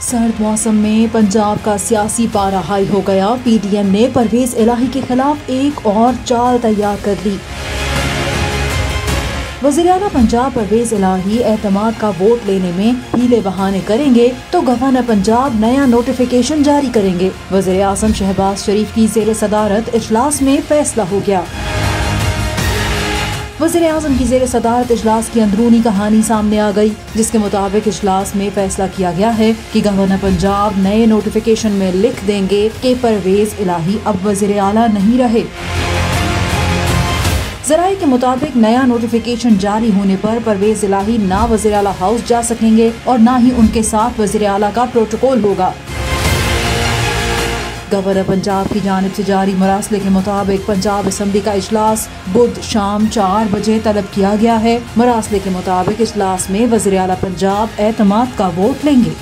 सर्द मौसम में पंजाब का सियासी पारा हाई हो गया। पीडीएम ने परवेज इलाही के खिलाफ एक और चाल तैयार कर ली। वज़ीर-ए-आला पंजाब परवेज इलाही एतमाद का वोट लेने में हीले बहाने करेंगे तो गवर्नर पंजाब नया नोटिफिकेशन जारी करेंगे। वज़ीर-ए-आज़म शहबाज शरीफ की ज़ेर सदारत इजलास में फैसला हो गया। वज़ीर-ए-आज़म की ज़ेर सदारत इजलास की अंदरूनी कहानी सामने आ गई, जिसके मुताबिक इजलास में फैसला किया गया है कि गवर्नर पंजाब नए नोटिफिकेशन में लिख देंगे कि परवेज इलाही अब वज़ीर-ए-आला नहीं रहे। ज़राए के मुताबिक नया नोटिफिकेशन जारी होने पर परवेज इलाही ना वज़ीर-ए-आला हाउस जा सकेंगे और ना ही उनके साथ वज़ीर-ए-आला का प्रोटोकॉल होगा। गवर्नर पंजाब की जानिब से जारी मरासले के मुताबिक पंजाब असम्बली का इजलास बुध शाम 4 बजे तलब किया गया है। मरासले के मुताबिक इजलास में वज़ीर-ए-आला पंजाब एतमाद का वोट लेंगे।